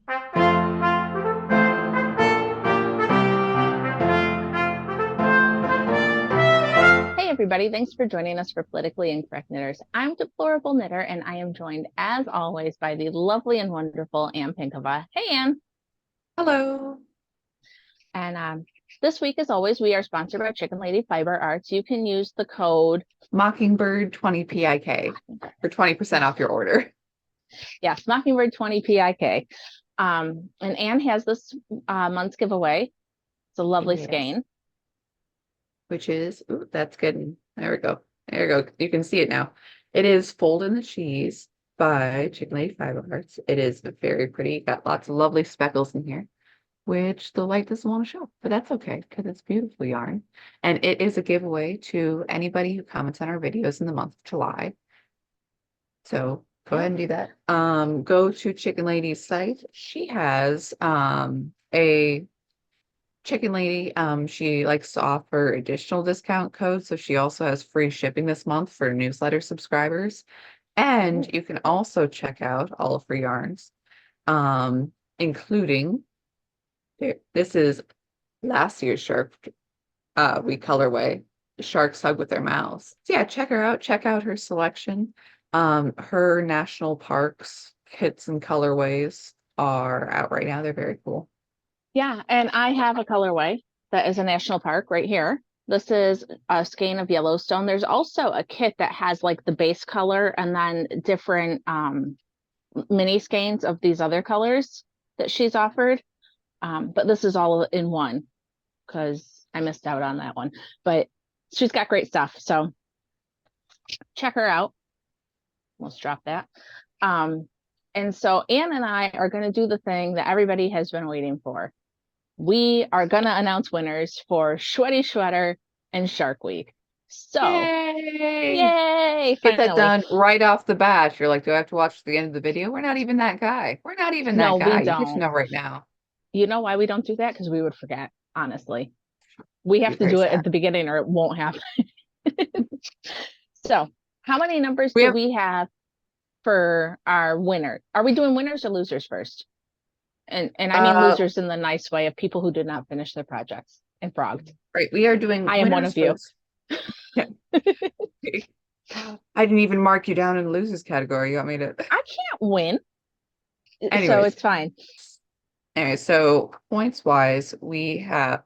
Hey everybody, thanks for joining us for Politically Incorrect Knitters. I'm Deplorable Knitter, and I am joined, as always, by the lovely and wonderful Anne Pinkava. Hey Anne. Hello. And this week, as always, we are sponsored by Chicken Lady Fiber Arts. You can use the code Mockingbird 20 PIK for 20% off your order. Yes, Mockingbird 20 PIK. And Anne has this month's giveaway. It's a lovely skein. Which is, ooh, that's good. There we go. There we go. You can see it now. It is Fold in the Cheese by Chicken Lady Fiber Arts. It is very pretty. Got lots of lovely speckles in here, which the light doesn't want to show, but that's okay because it's beautiful yarn. And it is a giveaway to anybody who comments on our videos in the month of July. So go ahead and do that. Go to Chicken Lady's site. She has a Chicken Lady, she likes to offer additional discount codes. So she also has free shipping this month for newsletter subscribers. And you can also check out all of her yarns, including this is last year's Shark Week colorway, Sharks Hug with Their Mouths. So yeah, check her out. Check out her selection. Her national parks kits and colorways are out right now. They're very cool. Yeah, and I have a colorway that is a national park right here. This is a skein of Yellowstone. There's also a kit that has like the base color and then different mini skeins of these other colors that she's offered. But this is all in one because I missed out on that one. But she's got great stuff. So check her out. Let's drop that. And so Anne and I are going to do the thing that everybody has been waiting for. We are going to announce winners for Schweaty Schweater and Shark Week. So, yay! Get that done right off the bat. You're like, do I have to watch the end of the video? We're not even that guy. We're not even that guy. We don't. You get to know right now. You know why we don't do that? Because we would forget, honestly. We have to do it at the beginning or it won't happen. So, how many numbers do we have for our winner? Are we doing winners or losers first? And I mean losers in the nice way of people who did not finish their projects and frogged. Right. We are doing I am one of you. I didn't even mark you down in the losers category. You want me to? I can't win. Anyways. So it's fine. Anyway, so points wise, we have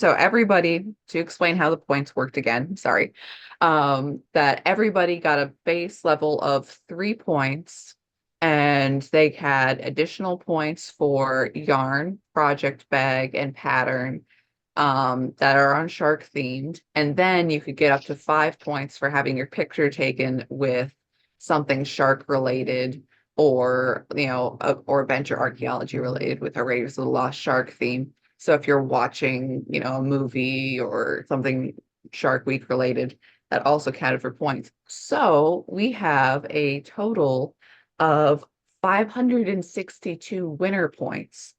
everybody, to explain how the points worked again, sorry. That everybody got a base level of 3 points. And they had additional points for yarn, project bag, and pattern that are on shark themed. And then you could get up to 5 points for having your picture taken with something shark related or, or adventure archaeology related with our Raiders of the Lost Shark theme. So if you're watching, a movie or something Shark Week related, that also counted for points. So we have a total of 562 winner points,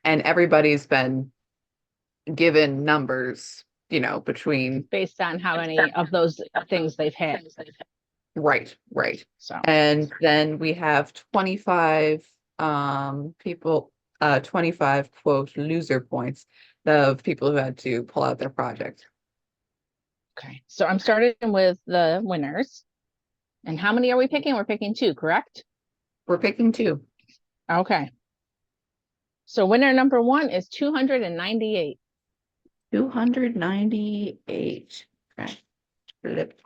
and everybody's been given numbers, between based on how many of those things they've had. Right. So, and then we have 25 people, 25 quote loser points of people who had to pull out their project. Okay, so I'm starting with the winners. And how many are we picking? We're picking 2, correct? We're picking 2. Okay. So winner number 1 is 298. 298. Okay. Flip.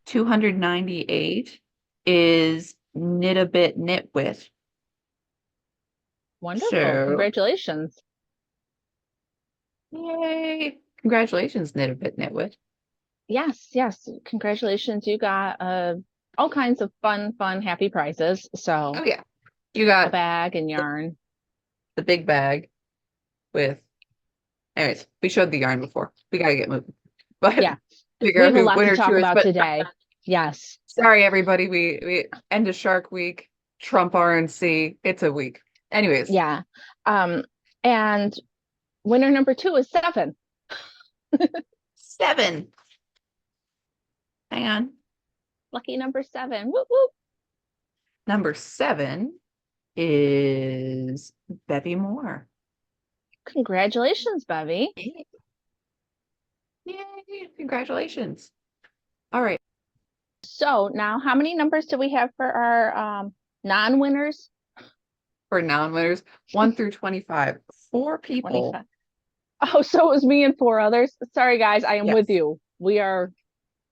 $298 is Knit a Bit Knit With. Wonderful. So, congratulations. Yay. Congratulations, Knit a Bit Knit With. Yes. Congratulations. You got all kinds of fun, happy prizes. So oh yeah. You got a bag and yarn. The big bag with anyways, we showed the yarn before. We gotta get moving. But yeah, we have a lot to talk about today. Yes. Sorry, everybody. We end of Shark Week, Trump RNC. It's a week. Anyways. Yeah. And winner number 2 is 7. 7. Hang on. Lucky number 7. Whoop, whoop. Number 7 is Bevy Moore. Congratulations, Bevy. Yay. Yay, congratulations. All right. So now how many numbers do we have for our non-winners? For non-winners, 1 through 25. 4 people. 25. Oh, so it was me and 4 others. Sorry, guys, I am Yes. with you. We are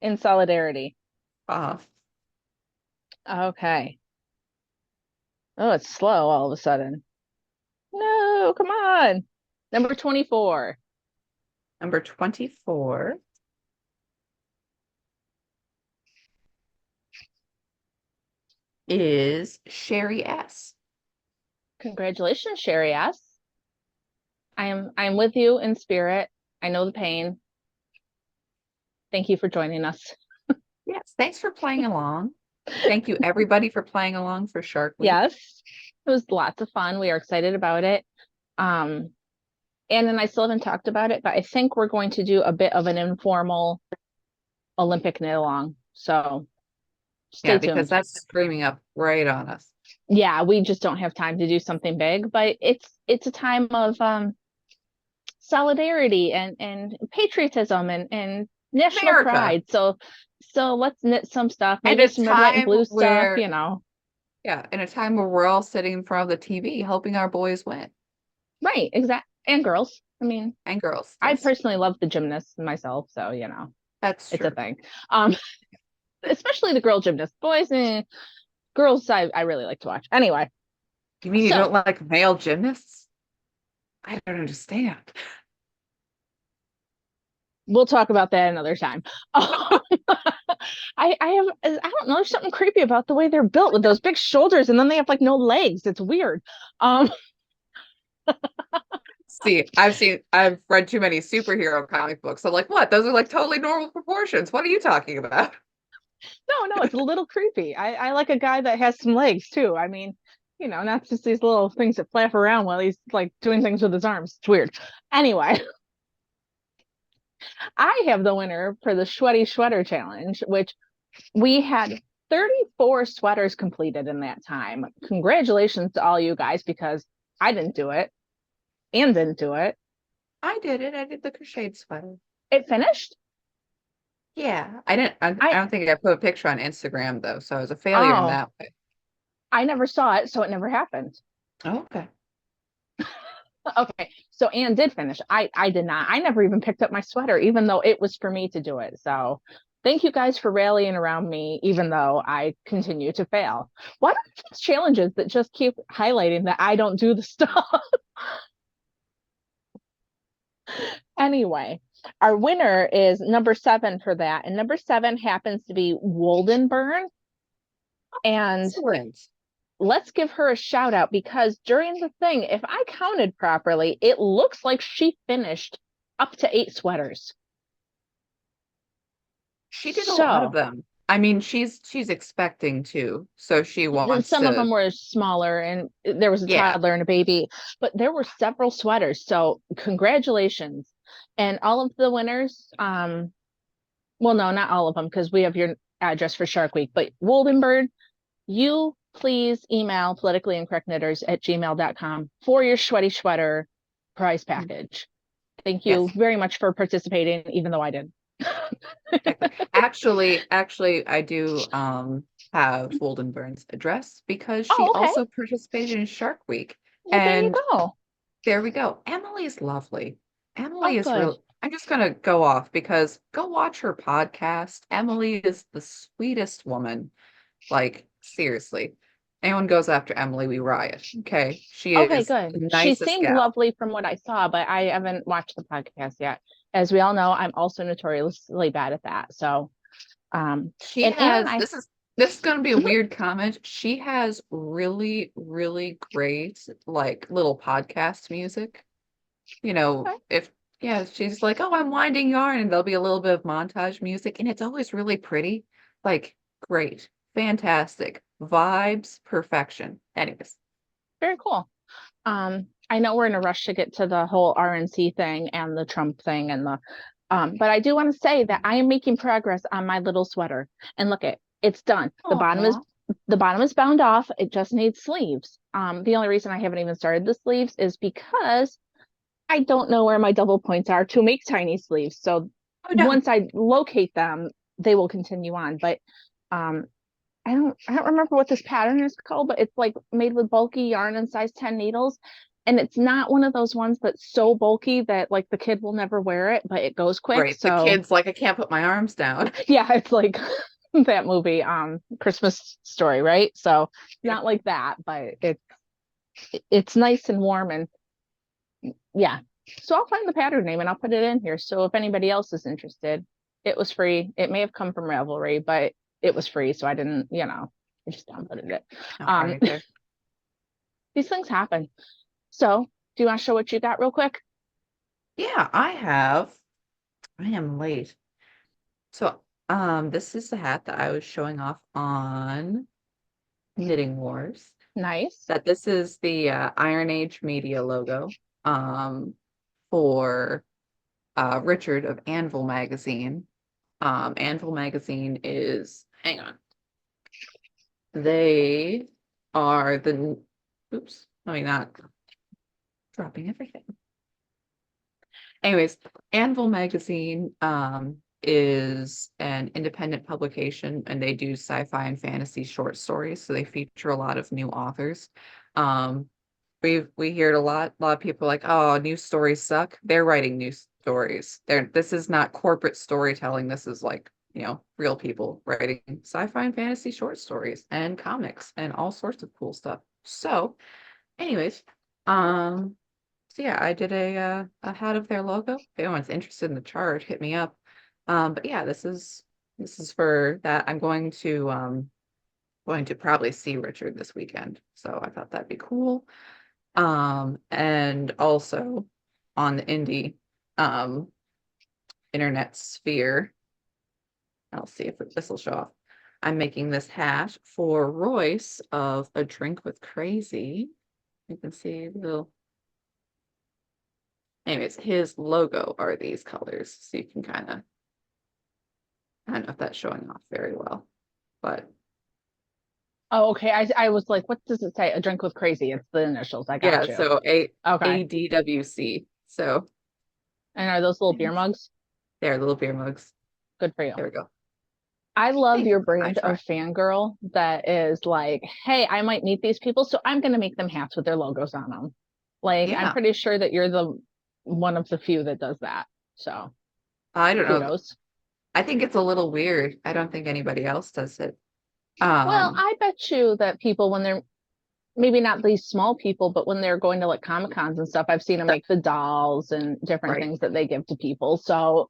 in solidarity. Okay. Oh, it's slow all of a sudden. No, come on. Number 24. Number 24 is Sherry S. Congratulations, Sherry S. I'm with you in spirit. I know the pain. Thank you for joining us. Yes, thanks for playing along. Thank you, everybody, for playing along for Shark Week. Yes, it was lots of fun. We are excited about it. Anne and I still haven't talked about it, but I think we're going to do a bit of an informal Olympic knit along. So stay tuned. Because that's screaming up right on us. Yeah, we just don't have time to do something big, but it's a time of solidarity and patriotism and national America. pride. So let's knit some stuff, And maybe a some red, white, and blue time stuff, you know. Yeah, in a time where we're all sitting in front of the TV helping our boys win. Right, exactly. And girls. I mean, And girls. I Yes. personally love the gymnasts myself, so you know, That's it's true. a thing. Especially the girl gymnasts. Boys, girls, I really like to watch. Anyway, You mean you So- don't like male gymnasts? I don't understand. we'll talk about that another time. I don't know, there's something creepy about the way they're built with those big shoulders, and then they have like no legs. It's weird. See, I've read too many superhero comic books. I'm like, what? Those are like totally normal proportions. What are you talking about? No, it's a little creepy. I like a guy that has some legs too. I mean, you know, not just these little things that flap around while he's like doing things with his arms. It's weird. Anyway, I have the winner for the Schweaty Schweater challenge, which we had 34 sweaters completed in that time. Congratulations to all you guys, because I didn't do it and didn't do it. I did it. I did the crocheted sweater. It finished. Yeah, I didn't. I don't think I put a picture on Instagram though, so I was a failure in that way. I never saw it, so it never happened. Oh, okay. Okay, so Anne did finish. I did not. I never even picked up my sweater, even though it was for me to do it. So thank you guys for rallying around me, even though I continue to fail. What are these challenges that just keep highlighting that I don't do the stuff? Anyway, our winner is number 7 for that. And number 7 happens to be Woldenburn. And Excellent. let's give her a shout out, because during the thing, if I counted properly, it looks like she finished up to 8 sweaters. She did a lot of them. I mean, she's expecting to, so she wants some to. of them were smaller, and there was a toddler and a baby, but there were several sweaters. So congratulations. And all of the winners, well, no, not all of them, because we have your address for Shark Week, but Woldenburg, you please email politicallyincorrectknitters@gmail.com for your Schweaty Schweater prize package. Thank you very much for participating, even though I did. Actually, I do have Woldenburn's address, because she also participated in Shark Week. Well, there you go. There we go. Emily is lovely. Emily is good. real. I'm just gonna go off, because go watch her podcast. Emily is the sweetest woman. Like, seriously. Anyone goes after Emily, we riot. Okay. She is good. the She nicest seemed gal. lovely from what I saw, but I haven't watched the podcast yet. As we all know, I'm also notoriously bad at that. So she has this is gonna be a weird comment. She has really, really great like little podcast music. You know, she's like, oh, I'm winding yarn, and there'll be a little bit of montage music, and it's always really pretty. Like, great, fantastic, vibes, perfection. Anyways. Very cool. I know we're in a rush to get to the whole RNC thing and the Trump thing and the but I do want to say that I am making progress on my little sweater. And look, It's done. Aw. The bottom is bound off. It just needs sleeves. The only reason I haven't even started the sleeves is because I don't know where my double points are to make tiny sleeves. So Oh no. once I locate them, they will continue on. But um, I don't remember what this pattern is called, but it's like made with bulky yarn and size 10 needles. And it's not one of those ones that's so bulky that like the kid will never wear it, but it goes quick. Right. The So kid's like, I can't put my arms down. yeah, it's like that movie, Christmas Story, right? So Yep. not like that, but it's nice and warm and yeah. So I'll find the pattern name and I'll put it in here. So if anybody else is interested, it was free. It may have come from Ravelry, but it was free, so I didn't, I just downloaded it. All right there. These things happen. So do you want to show what you got real quick? Yeah, I am late. So, this is the hat that I was showing off on Knitting Wars. Nice. That this is the Iron Age Media logo for Richard of Anvil Magazine. Anvil Magazine is, hang on, they are the, oops, let me not dropping everything. Anyways, Anvil Magazine is an independent publication and they do sci-fi and fantasy short stories. So they feature a lot of new authors. Um, we hear it a lot. A lot of people are like, oh, new stories suck. They're writing new stories. This is not corporate storytelling. This is like, real people writing sci-fi and fantasy short stories and comics and all sorts of cool stuff. So, anyways, so yeah, I did a hat of their logo. If anyone's interested in the chart, hit me up. But yeah, this is for that. I'm going to probably see Richard this weekend. So I thought that'd be cool. And also on the indie um internet sphere, I'll see if this will show off. I'm making this hat for Royce of A Drink with Crazy. You can see the little. Anyways, his logo are these colors, so you can kind of, I don't know if that's showing off very well, but Oh, okay. I was like, what does it say? A drink with crazy. It's the initials. I yeah, got you. so Okay. ADWC. So And are those little beer mugs? they're little beer mugs. Good for you. There we go. I love Thanks. your I brand try. of fangirl that is like, hey, I might meet these people, so I'm going to make them hats with their logos on them. Like, I'm Yeah, pretty sure that you're the one of the few that does that. So I don't know. kudos. I think it's a little weird. I don't think anybody else does it. Well, Um, I bet you that people, when they're maybe not these small people, but when they're going to like Comic Cons and stuff, I've seen them that, make the dolls and different right. things that they give to people. So,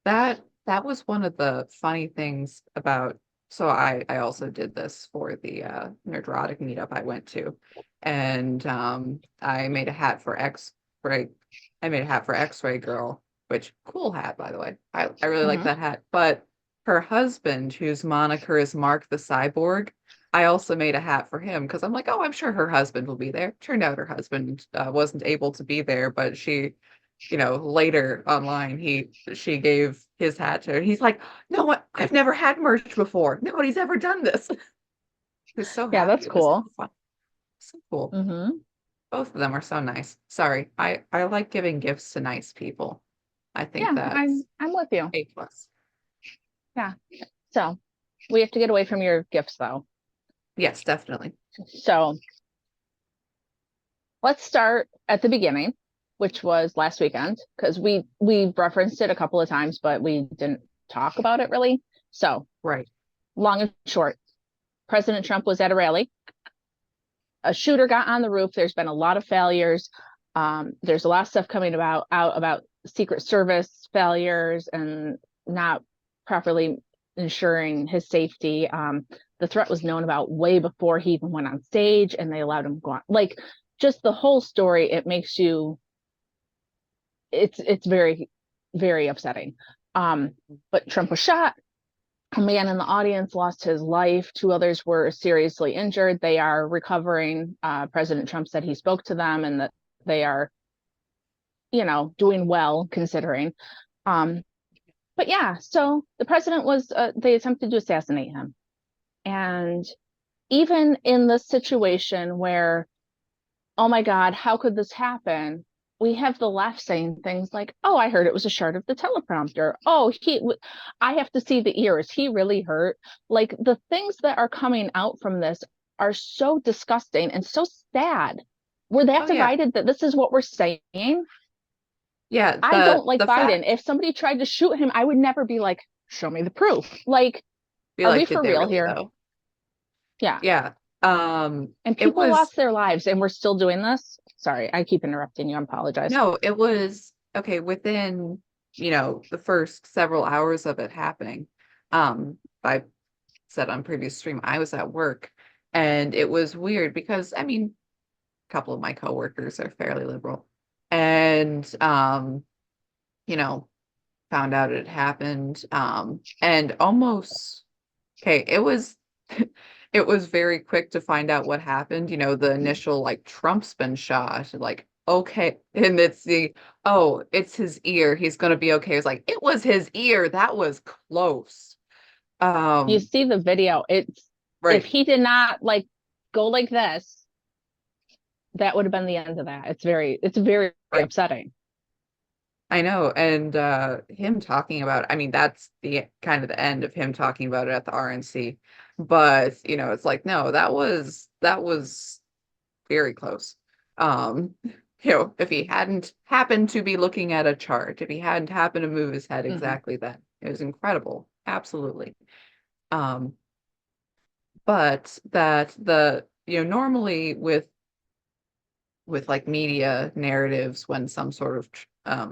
That was one of the funny things about, so I also did this for the Nerdrotic meetup I went to. And I made a hat for X-Ray. I made a hat for X-Ray Girl, which cool hat, by the way. I really like mhm. that hat. But her husband, whose moniker is Mark the Cyborg, I also made a hat for him because I'm like, oh, I'm sure her husband will be there. Turned out her husband wasn't able to be there, but later online, she gave his hat to her. He's like, no, what? I've never had merch before. Nobody's ever done this. He was so Yeah, happy. that's It was so cool. fun. So cool. Hmm. Both of them are so nice. Sorry, I like giving gifts to nice people. I think Yeah, that's I'm with you. A plus. Yeah. So we have to get away from your gifts though. Yes, definitely. So let's start at the beginning, which was last weekend, because we referenced it a couple of times, but we didn't talk about it really. So Right. long and short, President Trump was at a rally. A shooter got on the roof. There's been a lot of failures. There's a lot of stuff coming out about Secret Service failures and not properly ensuring his safety. The threat was known about way before he even went on stage, and they allowed him to go on. Like, just the whole story, it makes you. It's very, very upsetting. But Trump was shot. A man in the audience lost his life. Two others were seriously injured. They are recovering. President Trump said he spoke to them and that they are, doing well considering. Um, but yeah, so the president was, they attempted to assassinate him. And even in this situation where, oh my God, how could this happen? We have the left saying things like, oh, I heard it was a shard of the teleprompter. Oh, I have to see the ear. Is he really hurt? Like the things that are coming out from this are so disgusting and so sad. We're that Oh yeah. divided that this is what we're saying. Yeah, I the don't like the Biden. fact If somebody tried to shoot him, I would never be like, show me the proof. Like, be are we like, did for they real really here? though? Yeah. Yeah. And It people was lost their lives and we're still doing this. Sorry, I keep interrupting you. I apologize. no, it was okay within, the first several hours of it happening. I said on previous stream, I was at work and it was weird because I mean, a couple of my coworkers are fairly liberal. And you know, found out it happened. And almost okay, it was it was very quick to find out what happened. The initial like Trump's been shot, like okay, and it's his ear. He's gonna be okay. It's like it was his ear. That was close. You Um, see the video. If right. he did not like go like this, that would have been the end of that. It's very Right. upsetting. I know. And him talking about, I mean, that's the kind of the end of him talking about it at the RNC. But, it's like, no, that was very close. Um, if he hadn't happened to be looking at a chart, if he hadn't happened to move his head Hmm. exactly then, it was incredible. Absolutely. Um, but that normally with like media narratives when some sort of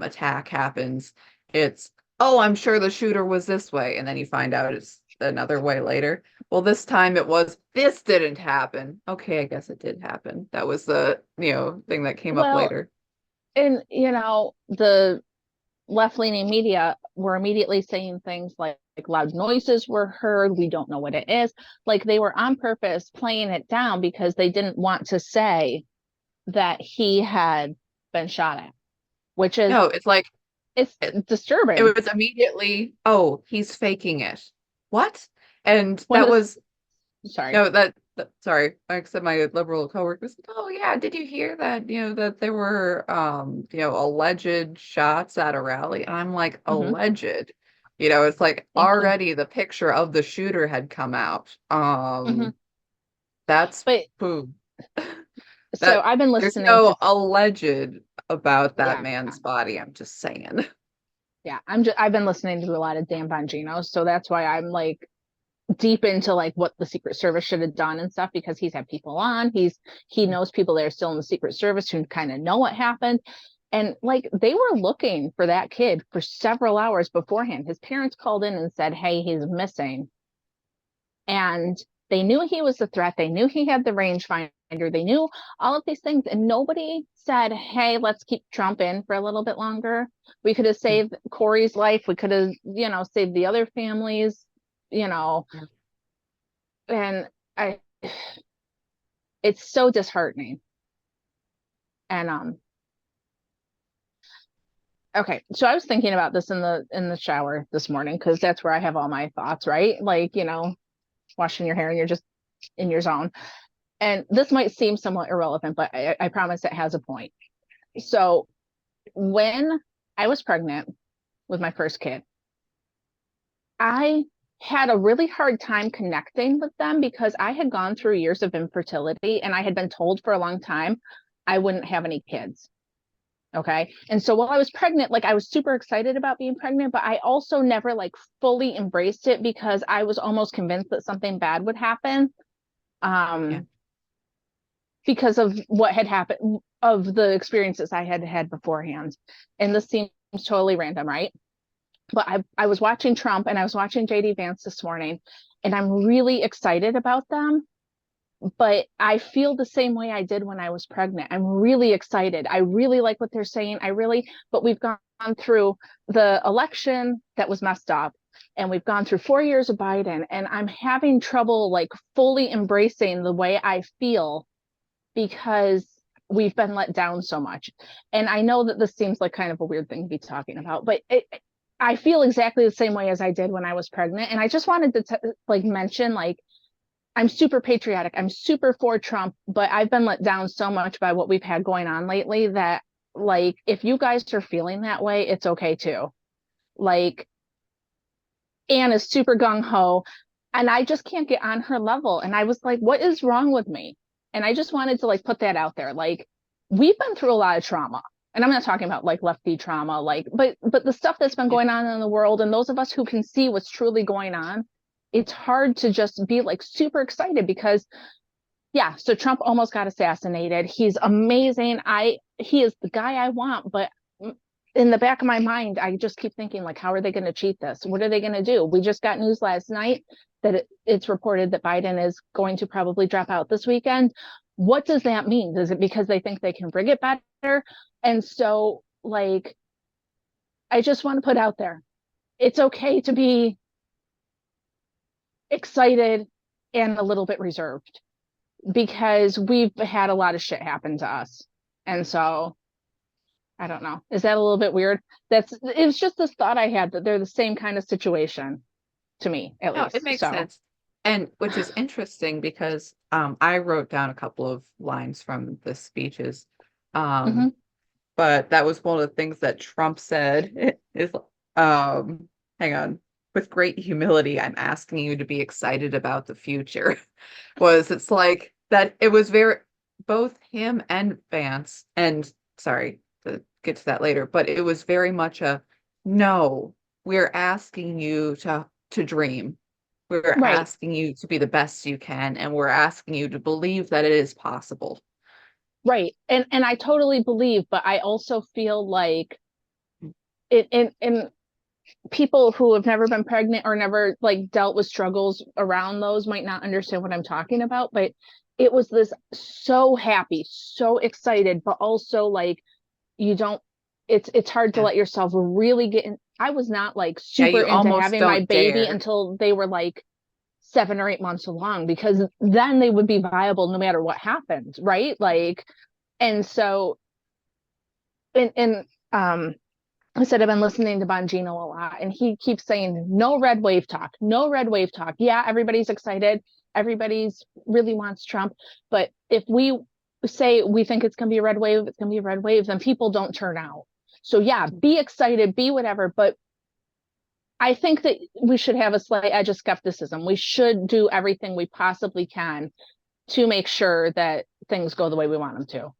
attack happens, it's, oh, I'm sure the shooter was this way, and then you find out it's another way later. Well, this time this didn't happen. Okay, I guess it did happen. That was the thing that came up Well, later. and the left-leaning media were immediately saying things like loud noises were heard. We don't know what it is. Like they were on purpose playing it down because they didn't want to say that he had been shot at, which is No, it's like it's it, it disturbing. was immediately, oh, he's faking it. What? And When that this, was sorry. no, sorry. Like I said, my liberal coworkers, oh yeah, did you hear that, that there were alleged shots at a rally? And I'm like, Hmm. alleged. It's like Thank you. already the picture of the shooter had come out. Hmm. That's But poo. so That I've been there's listening no to, alleged about that yeah, man's body. I'm just saying. yeah. I've been listening to a lot of Dan Bongino, so that's why I'm like deep into like what the Secret Service should have done and stuff because he's had people on. He knows people that are still in the Secret Service who kind of know what happened. And like they were looking for that kid for several hours beforehand. His parents called in and said, "Hey, he's missing." And they knew he was a threat. They knew he had the rangefinder. They knew all of these things. And nobody said, hey, let's keep Trump in for a little bit longer. We could have saved Corey's life. We could have, saved the other families, you know. And I, it's so disheartening. And okay, so I was thinking about this in the shower this morning because that's where I have all my thoughts, right? Like, washing your hair and you're just in your zone. And this might seem somewhat irrelevant, but I promise it has a point. So when I was pregnant with my first kid, I had a really hard time connecting with them because I had gone through years of infertility and I had been told for a long time I wouldn't have any kids. Okay. And so while I was pregnant, like I was super excited about being pregnant, but I also never like fully embraced it because I was almost convinced that something bad would happen. Yeah. Um, because of what had happened, of the experiences I had had beforehand. And this seems totally random, right? But I was watching Trump and I was watching JD Vance this morning, and I'm really excited about them. But I feel the same way I did when I was pregnant. I'm really excited. I really like what they're saying. But we've gone through the election that was messed up, and we've gone through 4 years of Biden, and I'm having trouble like fully embracing the way I feel because we've been let down so much. And I know that this seems like kind of a weird thing to be talking about, but I feel exactly the same way as I did when I was pregnant. And I just wanted to like mention like I'm super patriotic. I'm super for Trump, but I've been let down so much by what we've had going on lately that, like, if you guys are feeling that way, it's okay too. Like, Anne is super gung ho, and I just can't get on her level. And I was like, what is wrong with me? And I just wanted to like put that out there. Like, we've been through a lot of trauma. And I'm not talking about like lefty trauma, like, but the stuff that's been Yeah. going on in the world, and those of us who can see what's truly going on, it's hard to just be like super excited because yeah, so Trump almost got assassinated. He's amazing. He is the guy I want, but in the back of my mind, I just keep thinking like, how are they going to cheat this? What are they going to do? We just got news last night that it's reported that Biden is going to probably drop out this weekend. What does that mean? Is it because they think they can rig it better? And so, like, I just want to put out there, it's okay to be excited and a little bit reserved because we've had a lot of shit happen to us. And so I don't know. Is that a little bit weird? It was just this thought I had that they're the same kind of situation to me, at No, it least. makes So sense. And which is interesting because I wrote down a couple of lines from the speeches. mhm. But that was one of the things that Trump said is hang on. With great humility, I'm asking you to be excited about the future. It's like that it was very both him and Vance, and sorry to get to that later, but it was very much a no, we're asking you to dream. We're Right, asking you to be the best you can, and we're asking you to believe that it is possible. right. And I totally believe, but I also feel like it in people who have never been pregnant or never like dealt with struggles around those might not understand what I'm talking about, but it was this so happy, so excited, but also like you don't it's hard to Yeah. let yourself really get in. I was not like Yeah, super you into almost having my don't baby dare. until they were like 7 or 8 months along because then they would be viable no matter what happened, right? Like, and so and I said I've been listening to Bongino a lot, and he keeps saying no red wave talk, no red wave talk. Yeah, everybody's excited, everybody's really wants Trump, but if we say we think it's going to be a red wave, it's going to be a red wave, then people don't turn out. So yeah, be excited, be whatever, but I think that we should have a slight edge of skepticism. We should do everything we possibly can to make sure that things go the way we want them to.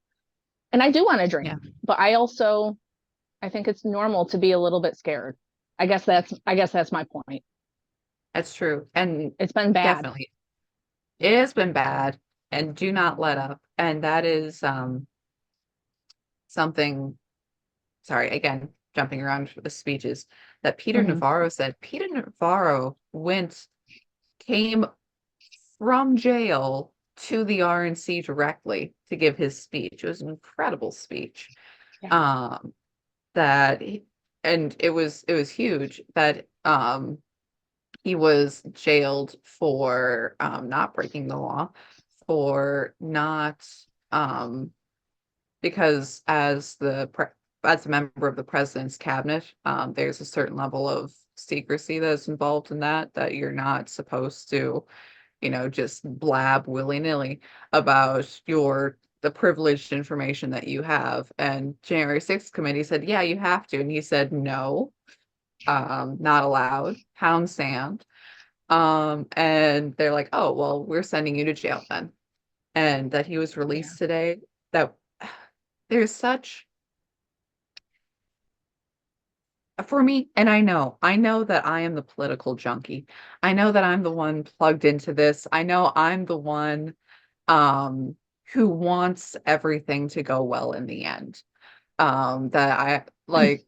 And I do want to Yeah, dream, but I think it's normal to be a little bit scared. I guess that's my point. that's true. And It's been bad. definitely it has been bad and do not let up. And that is something, sorry, again, jumping around the speeches that Peter Mm-hmm. Navarro said. Peter Navarro came from jail to the RNC directly to give his speech. It was an incredible speech. Yeah. Um, that he- and it was huge that he was jailed for not breaking the law, for not um because as a member of the president's cabinet, there's a certain level of secrecy that's involved in that you're not supposed to, just blab willy-nilly about the privileged information that you have. And January 6th committee said, yeah, you have to. And he said, no, not allowed, pound sand. And they're like, oh, well, we're sending you to jail then. And that he was Yeah. released today. That there's such for me, and I know that I am the political junkie. I know that I'm the one plugged into this. I know I'm the one um who wants everything to go well in the end. That I like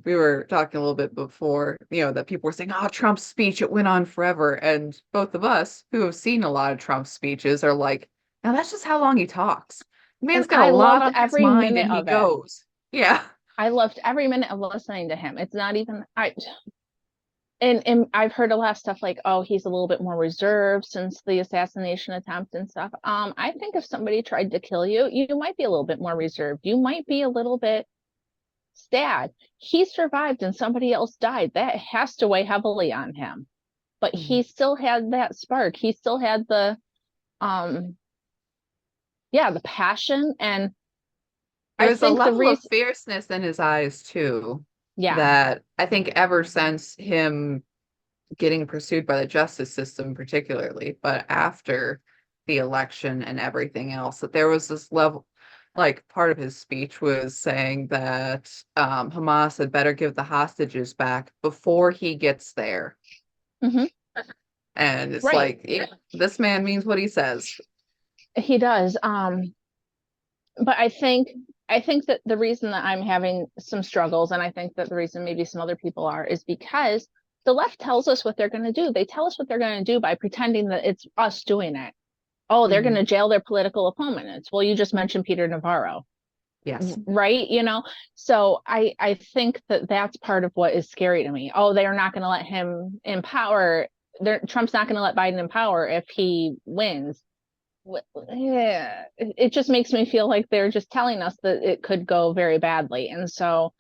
we were talking a little bit before, that people were saying, oh, Trump's speech, it went on forever. And both of us who have seen a lot of Trump speeches are like, now that's just how long he talks. The And man's got a I lot loved on his every mind and minute he of it. goes. Yeah. I loved every minute of listening to him. It's not even I and I've heard a lot of stuff like, oh, he's a little bit more reserved since the assassination attempt and stuff. I think if somebody tried to kill you, you might be a little bit more reserved. You might be a little bit sad. He survived and somebody else died. That has to weigh heavily on him. but he still had that spark. He still had the um yeah, the passion. And There I was a think the level of reason, fierceness in his eyes too, yeah. that I think ever since him getting pursued by the justice system, particularly, but after the election and everything else, that there was this level, like part of his speech was saying that Hamas had better give the hostages back before he gets there. Hmm. And it's Right. like, yeah, this man means what he says. He does. But I think that the reason that I'm having some struggles, and I think that the reason maybe some other people are, is because the left tells us what they're going to do. They tell us what they're going to do by pretending that it's us doing it. Oh, they're going Mhm. to jail their political opponents. Well, you just mentioned Peter Navarro, Yes. right? So I think that that's part of what is scary to me. Oh, they are not going to let him in power. Trump's not going to let Biden in power if he wins. Yeah, it just makes me feel like they're just telling us that it could go very badly. And so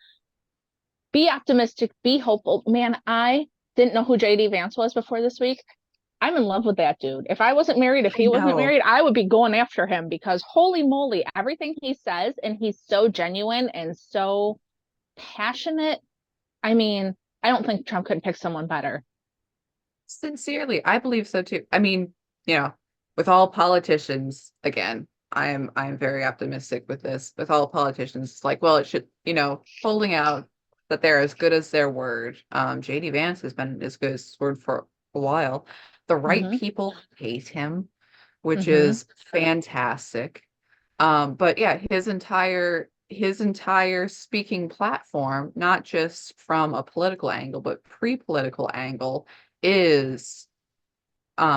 be optimistic, be hopeful. Man, I didn't know who JD Vance was before this week. I'm in love with that dude. If I wasn't married, if I he wasn't know. married, I would be going after him because holy moly, everything he says, and he's so genuine and so passionate. I mean, I don't think Trump could pick someone better. Sincerely, I believe so too. I mean, you know, with all politicians, again, I'm very optimistic with this. With all politicians, it's like, well, it should, holding out that they're as good as their word. JD Vance has been as good as his word for a while. The right Hmm. people hate him, which Hmm. is fantastic. But yeah, his entire speaking platform, not just from a political angle, but pre-political angle, is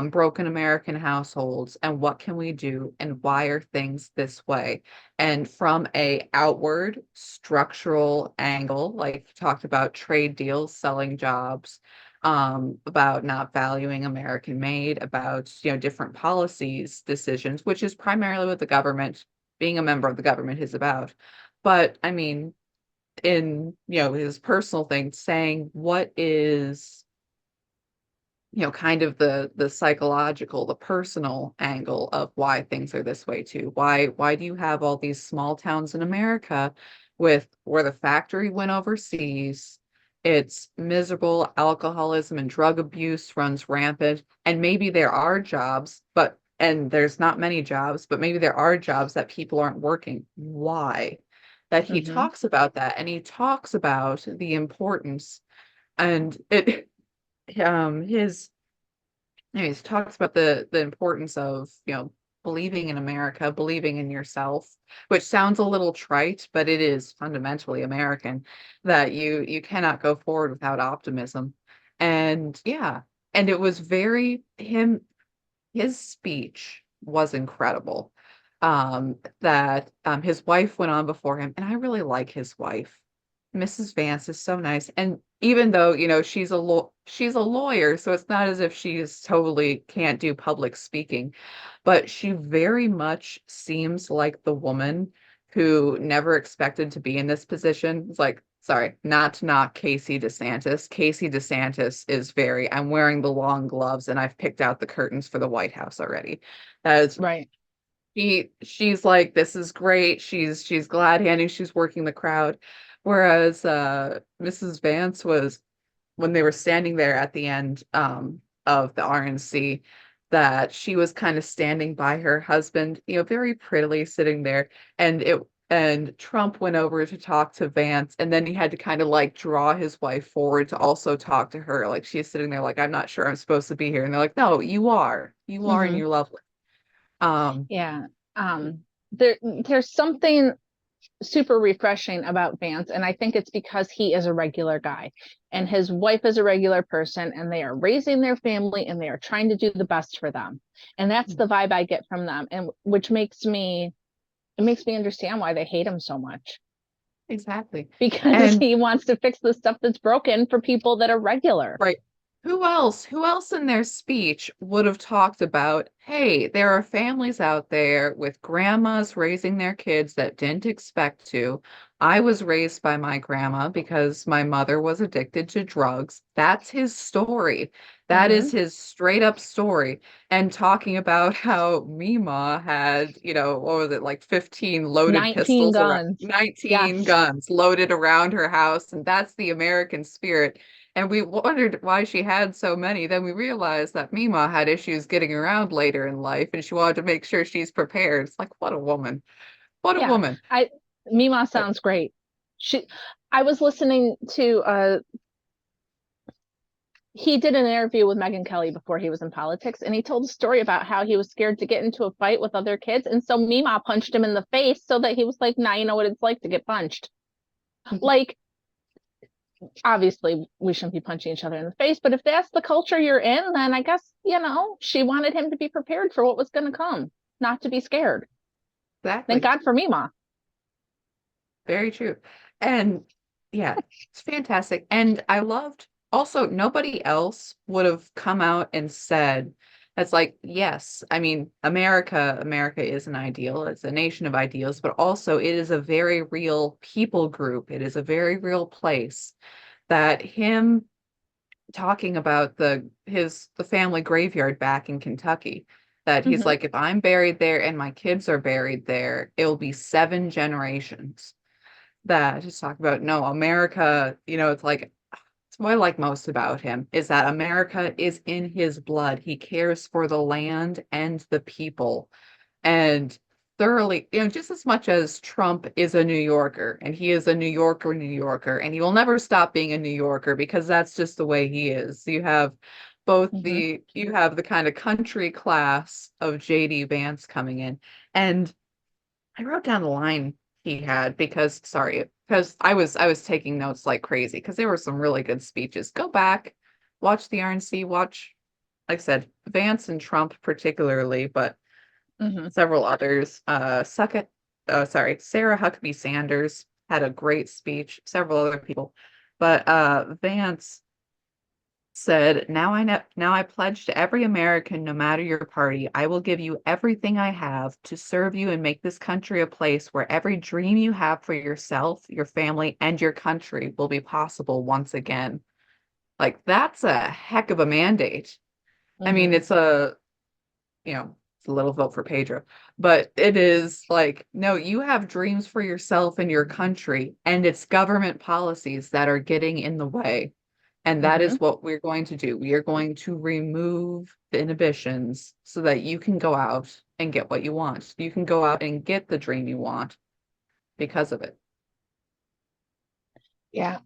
broken American households and what can we do and why are things this way? And from a outward structural angle, like you talked about trade deals, selling jobs, about not valuing American made, about different policies, decisions, which is primarily what the government, being a member of the government, is about. But I mean, in his personal thing, saying what is kind of the psychological, the personal angle of why things are this way too. Why do you have all these small towns in America with where the factory went overseas? It's miserable, alcoholism and drug abuse runs rampant, and maybe there are jobs, and there's not many jobs, but maybe there are jobs that people aren't working. Why? That he Hmm. talks about that, and he talks about the importance and it his anyways, talks about the importance of, believing in America, believing in yourself, which sounds a little trite, but it is fundamentally American, that you cannot go forward without optimism. And yeah, and it was his speech was incredible. That his wife went on before him, and I really like his wife. Mrs. Vance is so nice. And even though, she's a lawyer, so it's not as if she's totally can't do public speaking, but she very much seems like the woman who never expected to be in this position. It's like, sorry, not to knock Casey DeSantis. Casey DeSantis is I'm wearing the long gloves and I've picked out the curtains for the White House already. As Right. she's like, this is great. She's glad handing, she's working the crowd. Whereas Mrs. Vance was, when they were standing there at the end of the RNC, that she was kind of standing by her husband, very prettily sitting there. And Trump went over to talk to Vance, and then he had to kind of like draw his wife forward to also talk to her. Like she's sitting there like, I'm not sure I'm supposed to be here. And they're like, no, you are. You are, and Hmm. you're lovely. Um, Yeah. There's something super refreshing about Vance, and I think it's because he is a regular guy and his wife is a regular person, and they are raising their family and they are trying to do the best for them. And that's the vibe I get from them, and which makes me understand why they hate him so much. exactly. Because And he wants to fix the stuff that's broken for people that are regular. right. Who else in their speech would have talked about, hey, there are families out there with grandmas raising their kids that didn't expect to. I was raised by my grandma because my mother was addicted to drugs. That's his story. That is his straight up story. And talking about how Mima had, what was it, like 15 loaded 19 pistols around, guns. 19 Yes. guns loaded around her house. And that's the American spirit. And we wondered why she had so many. Then we realized that Mima had issues getting around later in life and she wanted to make sure she's prepared. It's like, what a woman. What a Yeah. woman. Mima But sounds great. I was listening to he did an interview with Megyn Kelly before he was in politics, and he told a story about how he was scared to get into a fight with other kids, and so Mima punched him in the face so that he was like, "Now you know what it's like to get punched." Like, obviously, we shouldn't be punching each other in the face, but if that's the culture you're in, then I guess she wanted him to be prepared for what was going to come, not to be scared. Thank exactly. God for Mima. Very true. And yeah, it's fantastic. And I loved also nobody else would have come out and said it's like, yes, I mean, America is an ideal. It's a nation of ideals, but also it is a very real people group. It is a very real place that him talking about the family graveyard back in Kentucky. That he's Mm-hmm. like, if I'm buried there and my kids are buried there, it'll be 7 generations that just talk about no America, it's like it's what I like most about him is that America is in his blood. He cares for the land and the people and thoroughly, just as much as Trump is a New Yorker and he is a New Yorker and he will never stop being a New Yorker because that's just the way he is. Mm-hmm. You have the kind of country class of JD Vance coming in. And I wrote down the line he had because I was taking notes like crazy because there were some really good speeches. Go back, watch the RNC, watch, like I said, Vance and Trump particularly, but Mm-hmm. several others. Sarah Huckabee Sanders had a great speech, several other people. But Vance said, now I pledge to every American, no matter your party, I will give you everything I have to serve you and make this country a place where every dream you have for yourself, your family, and your country will be possible once again. Like that's a heck of a mandate. I mean, Mm-hmm. it's a little vote for Pedro, but it is like, no, you have dreams for yourself and your country, and it's government policies that are getting in the way. And that Mm-hmm. is what we're going to do. We are going to remove the inhibitions so that you can go out and get what you want. You can go out and get the dream you want because of it. Yeah.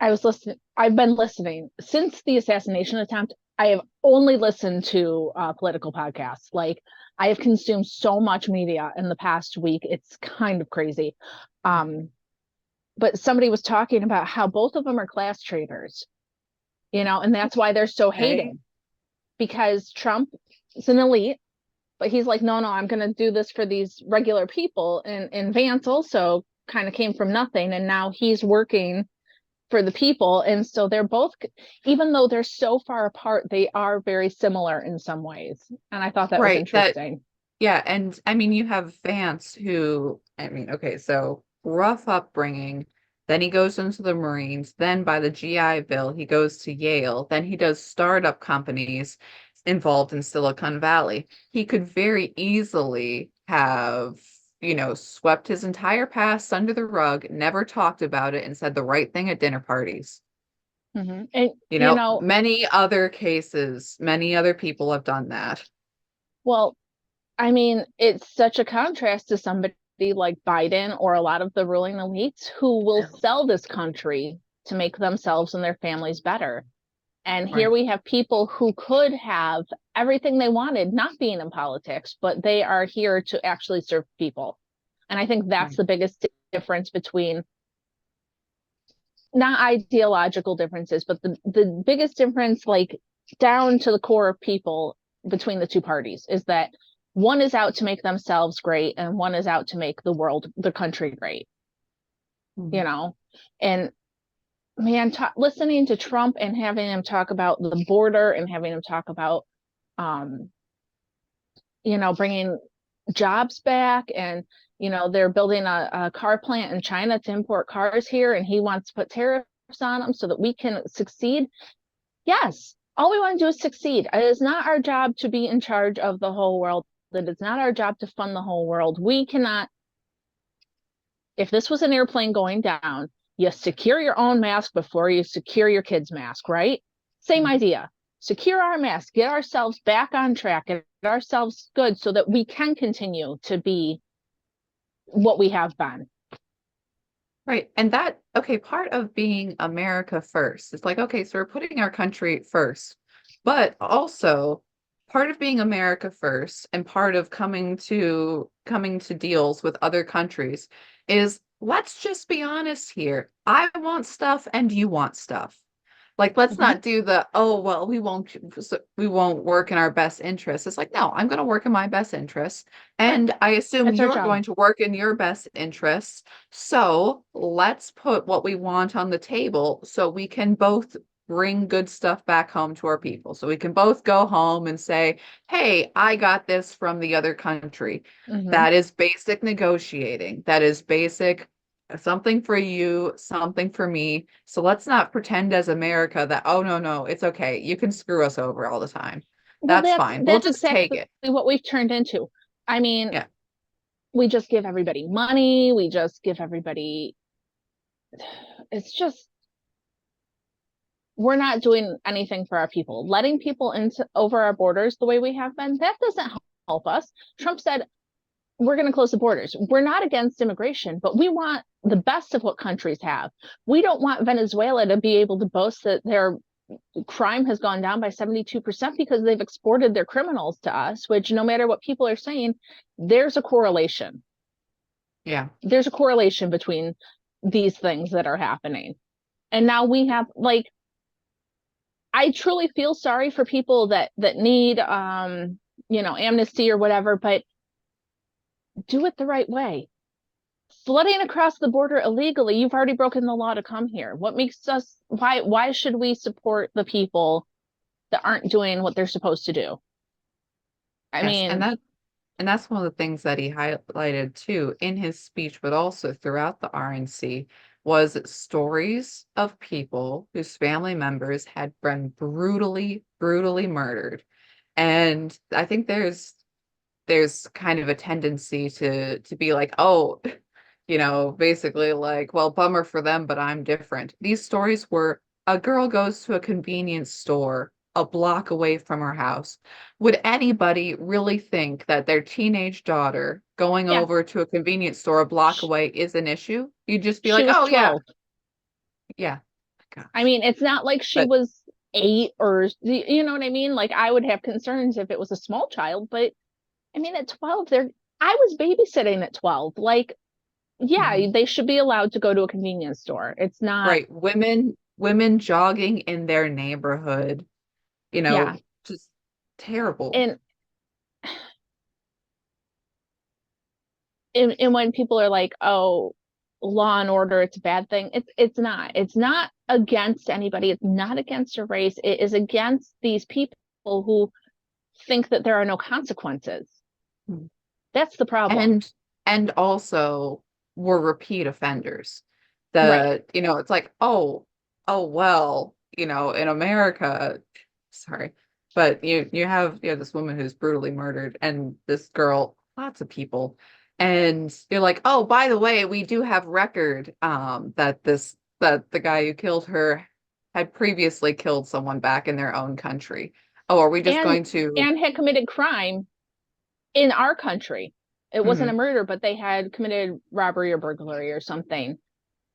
I've been listening since the assassination attempt. I have only listened to political podcasts. Like, I have consumed so much media in the past week. It's kind of crazy. Um, but somebody was talking about how both of them are class traitors, and that's why they're so Okay. hated, because Trump is an elite, but he's like, no, I'm going to do this for these regular people. And Vance also kind of came from nothing, and now he's working for the people. And so they're both, even though they're so far apart, they are very similar in some ways. And I thought that was Right. interesting. Yeah. And I mean, you have Vance who, I mean, okay, so rough upbringing. Then he goes into the Marines. Then by the GI Bill, he goes to Yale. Then he does startup companies involved in Silicon Valley. He could very easily have, swept his entire past under the rug, never talked about it, and said the right thing at dinner parties. Mm-hmm. And, you know, Many other cases, many other people have done that. well, I mean, it's such a contrast to somebody like Biden or a lot of the ruling elites who will sell this country to make themselves and their families better. And here Right. we have people who could have everything they wanted, not being in politics, but they are here to actually serve people. And I think that's Right. the biggest difference between, not ideological differences, but the biggest difference, like down to the core of people between the two parties, is that one is out to make themselves great and one is out to make the country great, you Mhm. know? And man, listening to Trump and having him talk about the border and having him talk about, um, bringing jobs back, and they're building a car plant in China to import cars here, and he wants to put tariffs on them so that we can succeed. Yes, all we want to do is succeed. It is not our job to be in charge of the whole world. It is not our job to fund the whole world. We cannot, if this was an airplane going down, you secure your own mask before you secure your kid's mask, right? Same Mhm. idea. Secure our mask, get ourselves back on track, get ourselves good so that we can continue to be what we have been. Right. And that, okay, part of being America first, it's like, okay, so we're putting our country first, but also part of being America first and part of coming to deals with other countries is let's just be honest here. I want stuff and you want stuff. Like, let's Mhm. not do the, oh, well, we won't work in our best interests. It's like, no, I'm going to work in my best interests. Right. And I assume That's our you're job. going to work in your best interests. So let's put what we want on the table so we can both bring good stuff back home to our people. So we can both go home and say, hey, I got this from the other country. Hmm. That is basic negotiating. That is basic something for you, something for me. So let's not pretend as America that, oh, no, no, it's okay. You can screw us over all the time. Well, That's that's fine. We'll that's just take exactly it. what we've turned into. I mean, Yeah. we just give everybody money. We just give everybody, it's just, we're not doing anything for our people. Letting people into over our borders the way we have been, that doesn't help us. Trump said, we're going to close the borders. We're not against immigration, but we want the best of what countries have. We don't want Venezuela to be able to boast that their crime has gone down by 72% because they've exported their criminals to us, which no matter what people are saying, there's a correlation. Yeah. There's a correlation between these things that are happening. And now we have like, I truly feel sorry for people that need amnesty or whatever, but do it the right way. Flooding across the border illegally, you've already broken the law to come here. What makes us why should we support the people that aren't doing what they're supposed to do? I Yes. mean, And that's one of the things that he highlighted too in his speech, but also throughout the RNC was stories of people whose family members had been brutally, brutally murdered. And I think there's kind of a tendency to be like, oh, basically like, well, bummer for them, but I'm different. These stories were a girl goes to a convenience store a block away from her house. Would anybody really think that their teenage daughter going yeah, over to a convenience store a block sh- away is an issue? You'd just be she like, was oh yeah, 12. yeah, I gosh. mean, it's not like she But was 8 or you know what I mean? Like I would have concerns if it was a small child, but I mean at 12 I was babysitting at 12. Like yeah, mhm. they should be allowed to go to a convenience store. It's not Right, women jogging in their neighborhood, yeah. just terrible. And and when people are like, "Oh, law and order, it's a bad thing." It's not. It's not against anybody. It's not against a race. It is against these people who think that there are no consequences. That's the problem. and and also were repeat offenders Right. it's like, oh well, in America, sorry, but you have this woman who's brutally murdered and this girl, lots of people, and you're like, oh, by the way, we do have record that the guy who killed her had previously killed someone back in their own country. Oh, are we just And going to and had committed crime in our country. It wasn't a Mhm. murder, but they had committed robbery or burglary or something, and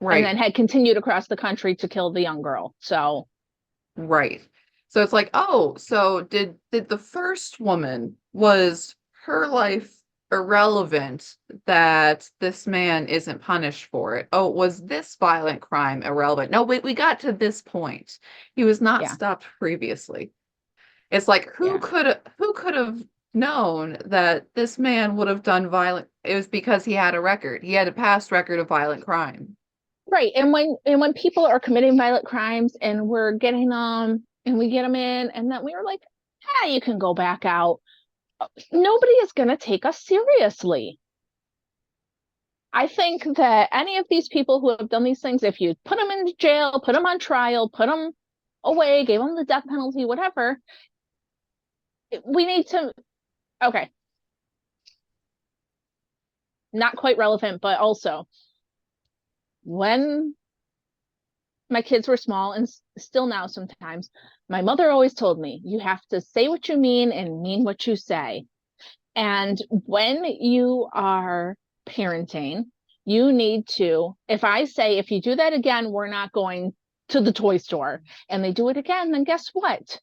Right. then had continued across the country to kill the young girl. So, Right. So it's like, oh, so did the first woman, was her life irrelevant that this man isn't punished for it? Oh, was this violent crime irrelevant? No, we got to this point. He was not yeah, stopped previously. It's like yeah. who could have known that this man would have done violent? It was because he had a record. He had a past record of violent crime. Right. And when people are committing violent crimes and we're getting them and we get them in and then we were like, "Ah, you can go back out." Nobody is going to take us seriously. I think that any of these people who have done these things, if you put them in jail, put them on trial, put them away, gave them the death penalty, whatever. We need to, okay, not quite relevant, but also when my kids were small and still now sometimes, my mother always told me, you have to say what you mean and mean what you say. And when you are parenting, you need to, if I say, if you do that again, we're not going to the toy store, and they do it again, then guess what?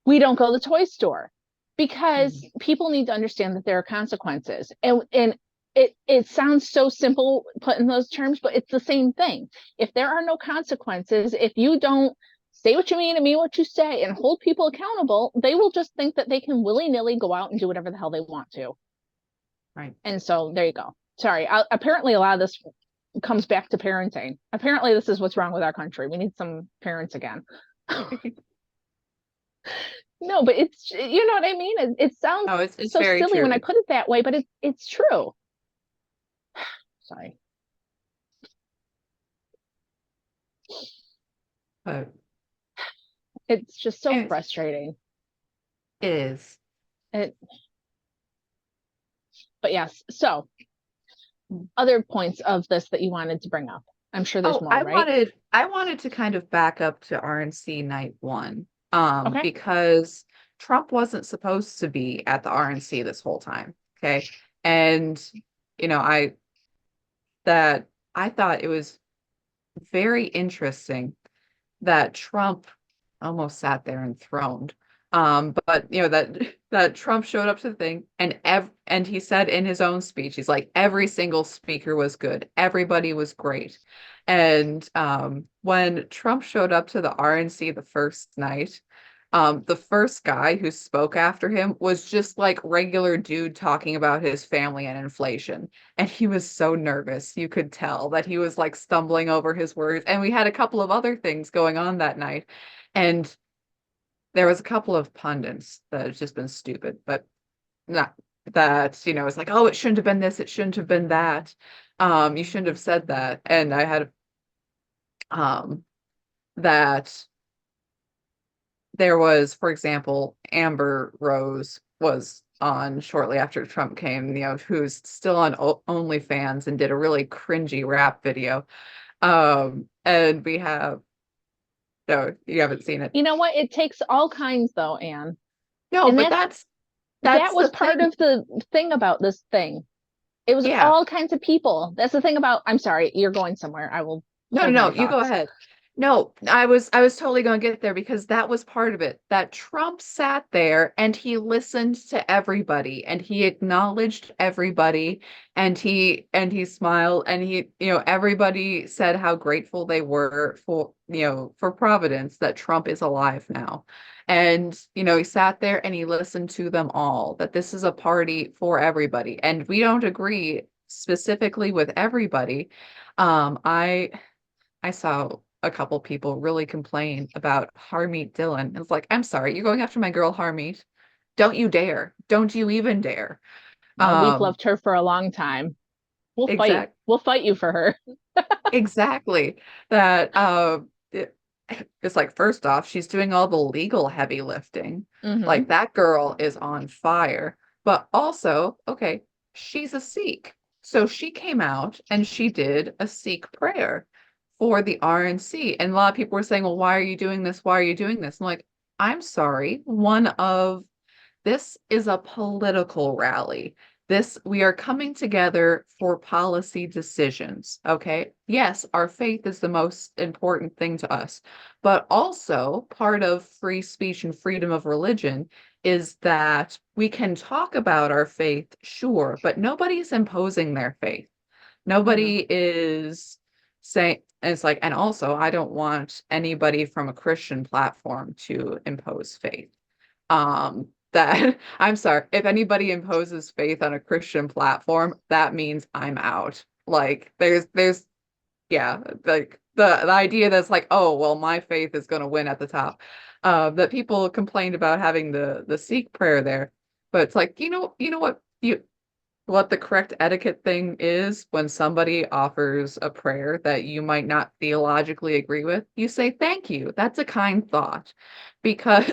We don't go to the toy store, because people need to understand that there are consequences. And it sounds so simple put in those terms, but it's the same thing. If there are no consequences, if you don't say what you mean and mean what you say and hold people accountable, they will just think that they can willy-nilly go out and do whatever the hell they want to. Right. And so there you go. Sorry. Apparently a lot of this comes back to parenting. Apparently this is what's wrong with our country. We need some parents again. No, but it's, you know what I mean? It sounds it's so very silly true. when I put it that way, but it's true. Sorry. But It's just so anyways, frustrating. it is. But yes. So other points of this that you wanted to bring up. I'm sure there's more, right? I wanted to kind of back up to RNC night one. Okay. Because Trump wasn't supposed to be at the RNC this whole time. Okay. And I thought it was very interesting that Trump almost sat there enthroned. But that Trump showed up to the thing, and he said in his own speech, he's like, every single speaker was good, everybody was great. And when Trump showed up to the RNC the first night, the first guy who spoke after him was just like regular dude talking about his family and inflation. And he was so nervous. You could tell that he was like stumbling over his words. And we had a couple of other things going on that night. And there was a couple of pundits that have just been stupid, but not that, it's like, oh, it shouldn't have been this, it shouldn't have been that. You shouldn't have said that. And I had that there was, for example, Amber Rose was on shortly after Trump came, who's still on OnlyFans and did a really cringy rap video. And we have, no, you haven't seen it. You know what? It takes all kinds though, Anne. No, And but that that's was the part thing. of the thing about this thing. It was Yeah. all kinds of people. That's the thing about, I'm sorry, you're going somewhere. I will hold No, my you go thoughts. ahead. No, I was totally going to get there because that was part of it. That Trump sat there and he listened to everybody and he acknowledged everybody and he smiled and everybody said how grateful they were for Providence that Trump is alive now. And he sat there and he listened to them all, that this is a party for everybody. And we don't agree specifically with everybody. I saw a couple people really complain about Harmeet Dillon. It's like, I'm sorry, you're going after my girl Harmeet. Don't you dare. Don't you even dare. No, we've Um, loved her for a long time. We'll fight. exact We'll fight you for her. exactly. That it's like, first off, she's doing all the legal heavy lifting. Mm-hmm. Like that girl is on fire. But also, okay, she's a Sikh. So she came out and she did a Sikh prayer for the RNC. And a lot of people were saying, well, why are you doing this? Why are you doing this? I'm like, I'm sorry. This is a political rally. We are coming together for policy decisions. Okay. Yes, our faith is the most important thing to us, but also part of free speech and freedom of religion is that we can talk about our faith, sure, but nobody's imposing their faith. Mm-hmm. Nobody is saying, and it's like, and also, I don't want anybody from a Christian platform to impose faith. That I'm sorry, if anybody imposes faith on a Christian platform, that means I'm out. Like, yeah, like the idea that's like, oh, well, my faith is going to win at the top. That people complained about having the Sikh prayer there, but it's like, you know what, what the correct etiquette thing is when somebody offers a prayer that you might not theologically agree with, you say thank you. That's a kind thought. Because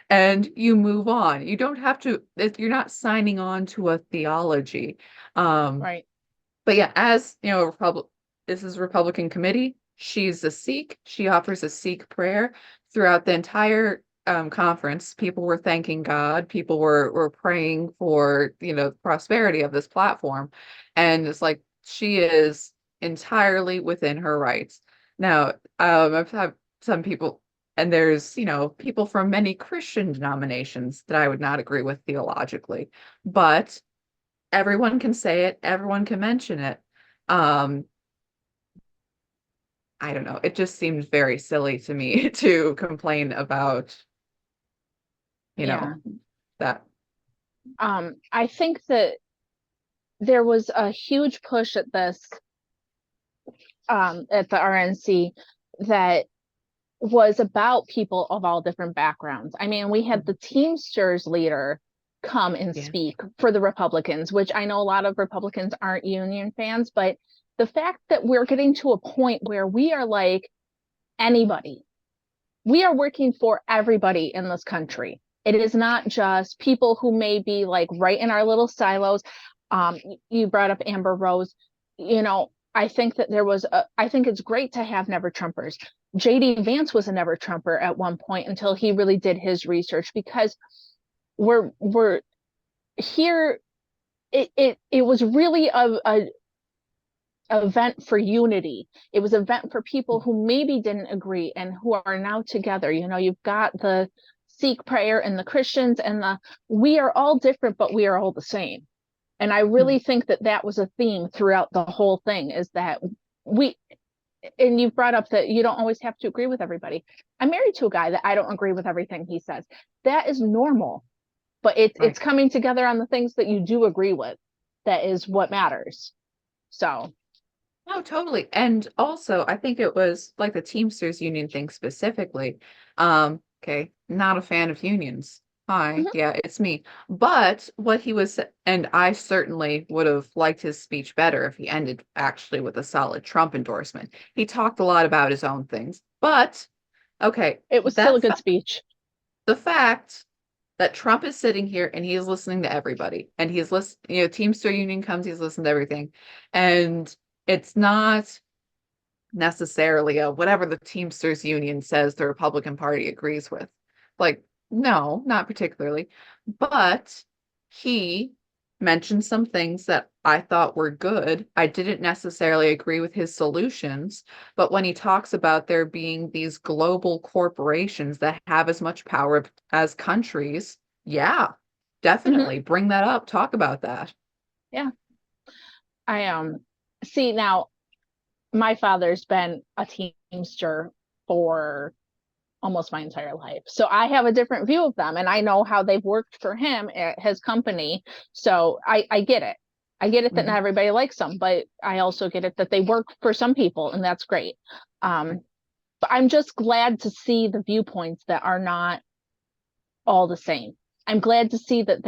and you move on. You don't have to, you're not signing on to a theology. Um, Right. but yeah, as you know, this is Republican committee. She's a Sikh. She offers a Sikh prayer throughout the entire conference. People were thanking God. People were praying for, the prosperity of this platform. And it's like she is entirely within her rights. Now, I've had some people, and there's, people from many Christian denominations that I would not agree with theologically, but everyone can say it, everyone can mention it. Um, I don't know. It just seems very silly to me to complain about, you Yeah. know, that. I think that there was a huge push at this at the RNC that was about people of all different backgrounds. I mean, we had the Teamsters leader come and Yeah. speak for the Republicans, which I know a lot of Republicans aren't union fans, but the fact that we're getting to a point where we are like anybody, we are working for everybody in this country. It is not just people who may be like right in our little silos. You brought up Amber Rose. I think that I think it's great to have never Trumpers. JD Vance was a never Trumper at one point until he really did his research, because we're here. It was really a event for unity. It was an event for people who maybe didn't agree and who are now together. You've got the Sikh prayer and the Christians and we are all different, but we are all the same. And I really think that that was a theme throughout the whole thing, is that we, and you've brought up that you don't always have to agree with everybody. I'm married to a guy that I don't agree with everything he says. That is normal, but Right. it's coming together on the things that you do agree with. That is what matters. So, No, totally. And also, I think it was like the Teamsters union thing specifically. Okay, not a fan of unions. Hi, mhm. yeah, it's me. But what he was, and I certainly would have liked his speech better if he ended actually with a solid Trump endorsement. He talked a lot about his own things, but okay, It was still a that's good speech. the fact that Trump is sitting here and he's listening to everybody, and he's listening, Teamster union comes, he's listening to everything, and it's not necessarily a whatever the Teamsters union says the Republican Party agrees with. Like, no, not particularly. But he mentioned some things that I thought were good. I didn't necessarily agree with his solutions, but when he talks about there being these global corporations that have as much power as countries, yeah, Mhm. definitely bring that up, talk about that. Yeah. I see now my father's been a Teamster for almost my entire life. So I have a different view of them, and I know how they've worked for him at his company. So I get it. I get it that not Mhm. everybody likes them, but I also get it that they work for some people, and that's great. Right. But I'm just glad to see the viewpoints that are not all the same. I'm glad to see that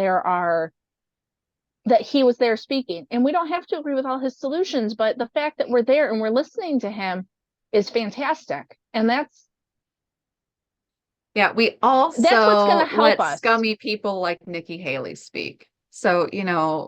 he was there speaking, and we don't have to agree with all his solutions, but the fact that we're there and we're listening to him is fantastic. And Yeah, we that's what's going to also help let us. scummy people like Nikki Haley speak. So,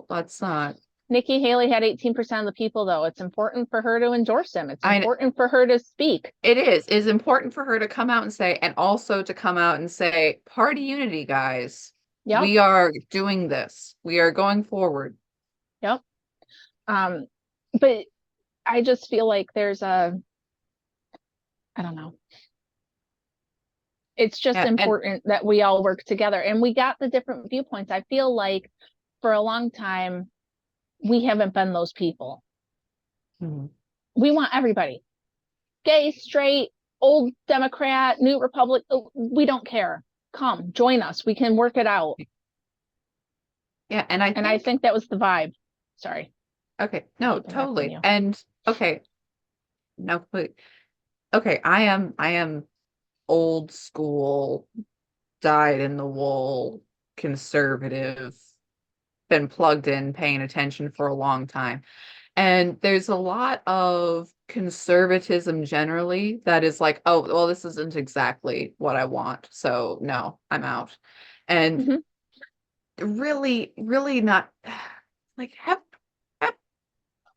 let's not. Nikki Haley had 18% of the people, though. It's important for her to endorse him. It's I important for her to speak. It is important for her to come out and say, and also to come out and say, party unity, guys. Yep. We are doing this. We are going forward. Yep. Um, but I just feel like I don't know. It's just Yeah, and important that we all work together and we got the different viewpoints. I feel like for a long time, we haven't been those people. Mhm. We want everybody, gay, straight, old Democrat, new Republic. We don't care. Come join us. We can work it out. Yeah, and I And I think think that was the vibe. Sorry, okay, no, keep interrupting totally. you. And okay, no, okay, I am old school, dyed in the wool, conservative, been plugged in, paying attention for a long time. And there's a lot of conservatism generally that is like, oh, well, this isn't exactly what I want. So no, I'm out. And Mhm. really, really not like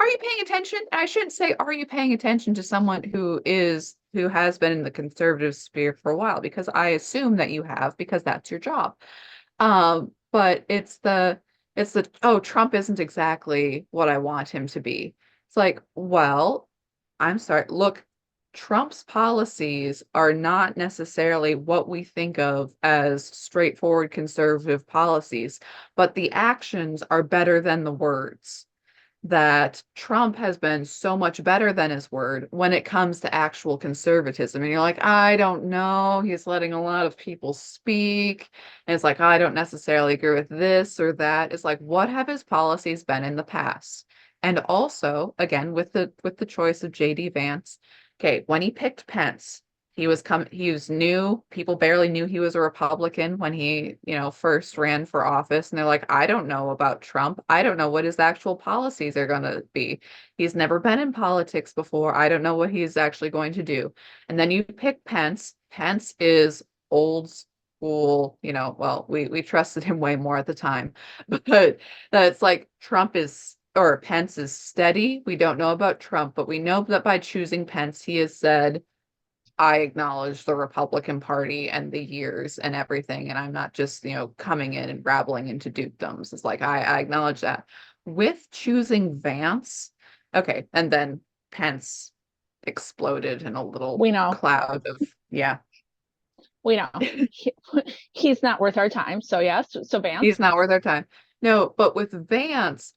are you paying attention? I shouldn't say, are you paying attention to someone who has been in the conservative sphere for a while? Because I assume that you have, because that's your job. But it's the oh, Trump isn't exactly what I want him to be. It's like, well, I'm sorry. Look, Trump's policies are not necessarily what we think of as straightforward conservative policies, but the actions are better than the words. That Trump has been so much better than his word when it comes to actual conservatism. And you're like, I don't know. He's letting a lot of people speak. And it's like, I don't necessarily agree with this or that. It's like, what have his policies been in the past? And also, again, with the choice of JD Vance, okay, when he picked Pence, he was new. People barely knew he was a Republican when he, first ran for office. And they're like, I don't know about Trump. I don't know what his actual policies are going to be. He's never been in politics before. I don't know what he's actually going to do. And then you pick Pence. Pence is old school, well, we trusted him way more at the time. But that's like Trump is or Pence is steady. We don't know about Trump, but we know that by choosing Pence, he has said, I acknowledge the Republican Party and the years and everything, and I'm not just, coming in and rabbling into dukedoms. It's like I acknowledge that. With choosing Vance, okay, and then Pence exploded in a little We know. cloud of, yeah, We know. He, he's not worth our time. So yes. So he's Vance. not worth our time. No, but with Vance,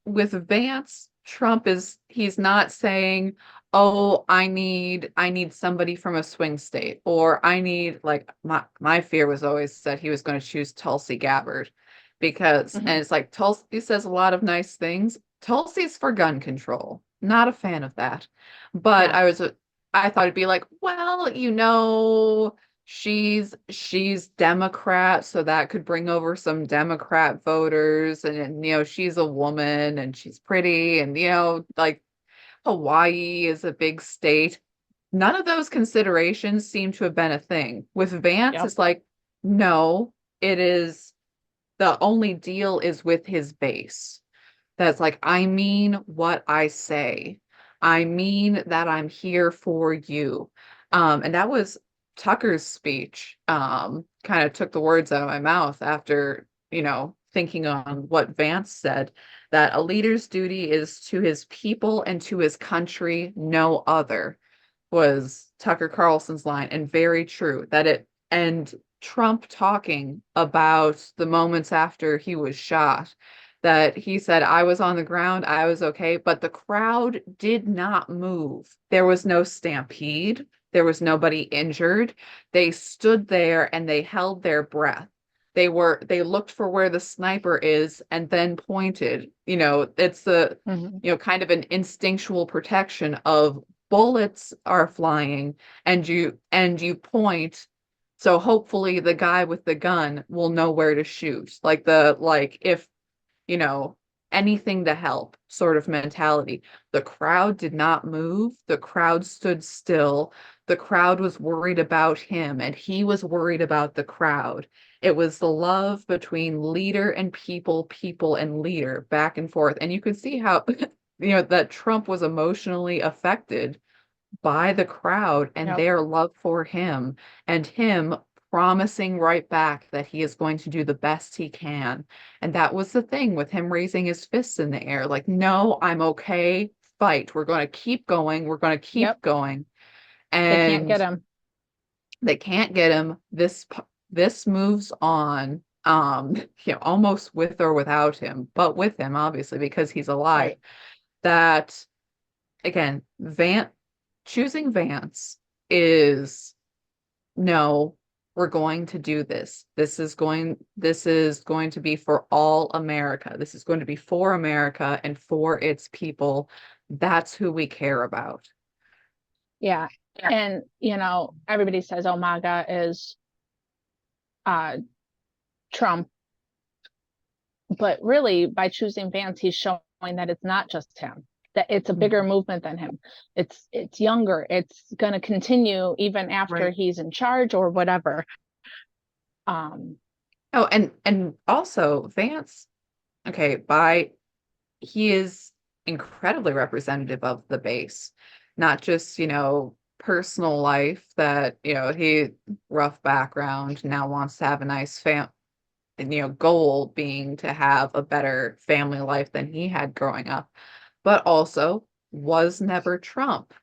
he's not saying, "Oh, I need somebody from a swing state," or I need like my fear was always that he was going to choose Tulsi Gabbard because Mhm. and it's like Tulsi says a lot of nice things. Tulsi's for gun control. Not a fan of that. But Yeah. I thought it'd be like, well, she's Democrat, so that could bring over some Democrat voters, and she's a woman and she's pretty, and like Hawaii is a big state. None of those considerations seem to have been a thing. With Vance, Yep. it's like, no, it is the only deal is with his base. That's like, I mean what I say. I mean that I'm here for you. And that was Tucker's speech. Kind of took the words out of my mouth after, thinking on what Vance said, that a leader's duty is to his people and to his country, no other, was Tucker Carlson's line, and very true. And Trump talking about the moments after he was shot, that he said, I was on the ground, I was okay, but the crowd did not move. There was no stampede, there was nobody injured. They stood there and they held their breath. They looked for where the sniper is and then pointed. It's the, Mhm. kind of an instinctual protection of bullets are flying and you point, so hopefully the guy with the gun will know where to shoot, like if you know anything to help sort of mentality. The crowd did not move, the crowd stood still, the crowd was worried about him and he was worried about the crowd. It was the love between leader and people, people and leader, back and forth, and you could see how that Trump was emotionally affected by the crowd and Yep. their love for him, and him promising right back that he is going to do the best he can. And that was the thing with him raising his fists in the air, like, no, I'm okay, fight. We're going to keep going. We're going to keep Yep. going. They can't And get him. they can't get him. This moves on, almost with or without him, but with him, obviously, because he's alive. Right. That again, choosing Vance is, no, we're going to do this. This is going to be for all America. This is going to be for America and for its people. That's who we care about. Yeah. And everybody says, "Oh, MAGA is uh Trump." But really, by choosing Vance, he's showing that it's not just him, that it's a bigger movement than him. It's younger. It's going to continue even after Right. he's in charge or whatever. Um, Oh, and also Vance, okay, he is incredibly representative of the base, not just, personal life that, he rough background, now wants to have a nice goal being to have a better family life than he had growing up, but also was never Trump,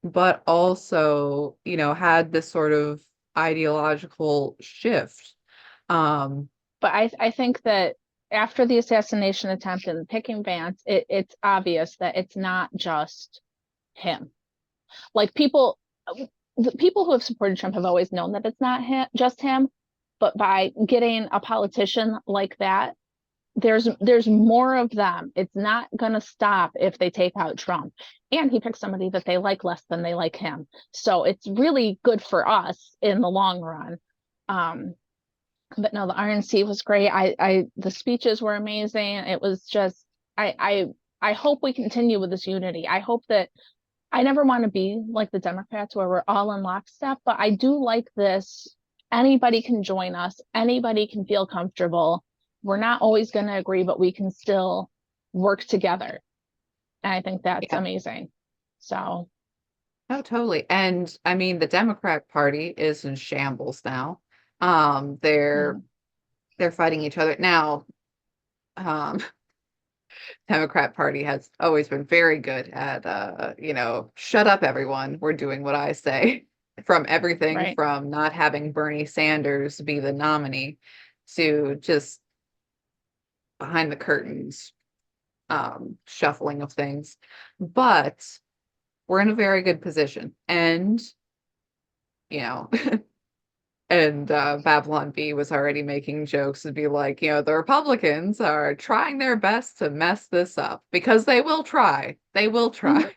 but also, had this sort of ideological shift. Um, but I think that after the assassination attempt and picking Vance, it's obvious that it's not just him. Like the people who have supported Trump have always known that it's not just him, but by getting a politician like that, there's more of them. It's not going to stop if they take out Trump. And he picked somebody that they like less than they like him. So it's really good for us in the long run. But no, the RNC was great. The speeches were amazing. It was just I hope we continue with this unity. I hope that I never want to be like the Democrats where we're all in lockstep, but I do like this. Anybody can join us, anybody can feel comfortable. We're not always going to agree, but we can still work together. And I think that's yeah, amazing. So, no, totally. And I mean, the Democrat Party is in shambles now. They're mhm. they're fighting each other now. Um, Democrat Party has always been very good at shut up everyone, we're doing what I say. From everything Right. from not having Bernie Sanders be the nominee to just behind the curtains shuffling of things. But we're in a very good position. And, you know, and Babylon B was already making jokes to be like, the Republicans are trying their best to mess this up because they will try. They will Mhm. try.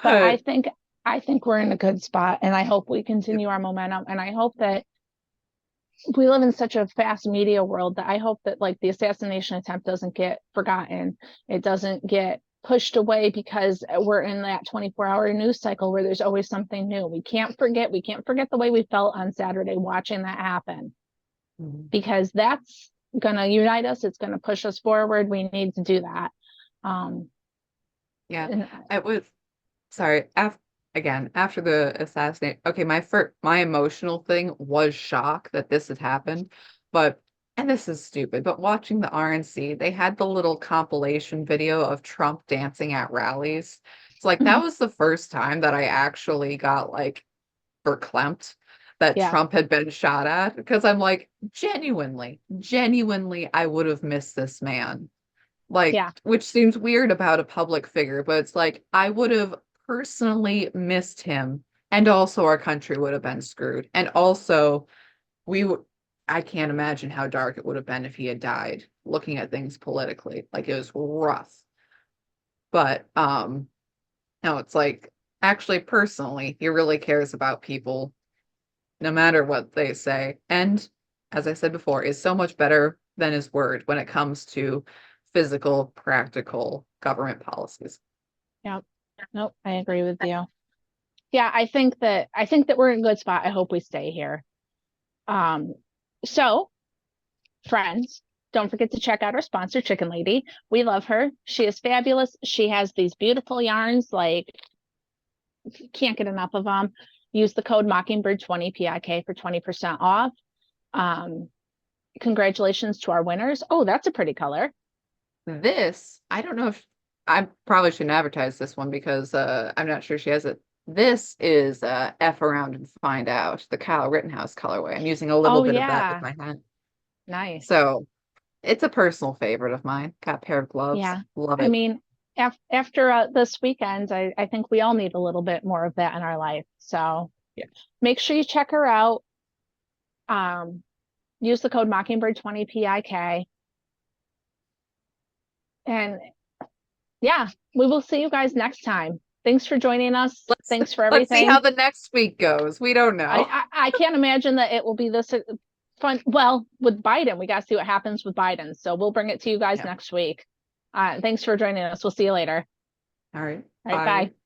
But But I think we're in a good spot and I hope we continue our momentum and I hope that we live in such a fast media world that I hope that like the assassination attempt doesn't get forgotten. It doesn't get pushed away because we're in that 24-hour news cycle where there's always something new. We can't forget the way we felt on Saturday watching that happen Mhm. because that's going to unite us. It's going to push us forward. We need to do that. Um, Yeah, and it was sorry. After the assassination, okay, my emotional thing was shock that this had happened, but and this is stupid, but watching the RNC, they had the little compilation video of Trump dancing at rallies. It's like that was the first time that I actually got like verklempt that yeah, Trump had been shot at because I'm like, genuinely, I would have missed this man. Like, yeah, which seems weird about a public figure, but it's like I would have personally missed him, and also our country would have been screwed. And also, we would, I can't imagine how dark it would have been if he had died, looking at things politically. Like it was rough. But no, it's like actually personally, he really cares about people no matter what they say. And as I said before, is so much better than his word when it comes to physical, practical government policies. yeah. Nope, I agree with you. Yeah, I think that we're in a good spot. I hope we stay here. Um, so friends, don't forget to check out our sponsor, Chicken Lady. We love her. She is fabulous. She has these beautiful yarns, like can't get enough of them. Use the code Mockingbird20 PIK for 20% off. Um, Congratulations to our winners. Oh, that's a pretty color. This, I don't know if I probably shouldn't advertise this one because I'm not sure she has it. This is F around and find out, the Kyle Rittenhouse colorway. I'm using a little Oh bit of that with yeah, my hand. nice. So it's a personal favorite of mine. Got a pair of gloves. Yeah, Love I it. mean, after this weekend, I think we all need a little bit more of that in our life. So Yeah. make sure you check her out. Um, Use the code Mockingbird20 PIK. And yeah, we will see you guys next time. Thanks for joining us. Let's Thanks for let's see how everything. the next week goes. We don't know. I can't imagine that it will be this fun. Well, with Biden, we got to see what happens with Biden. So we'll bring it to you guys Yeah. next week. Thanks for joining us. We'll see you later. All right. All right, Bye. bye.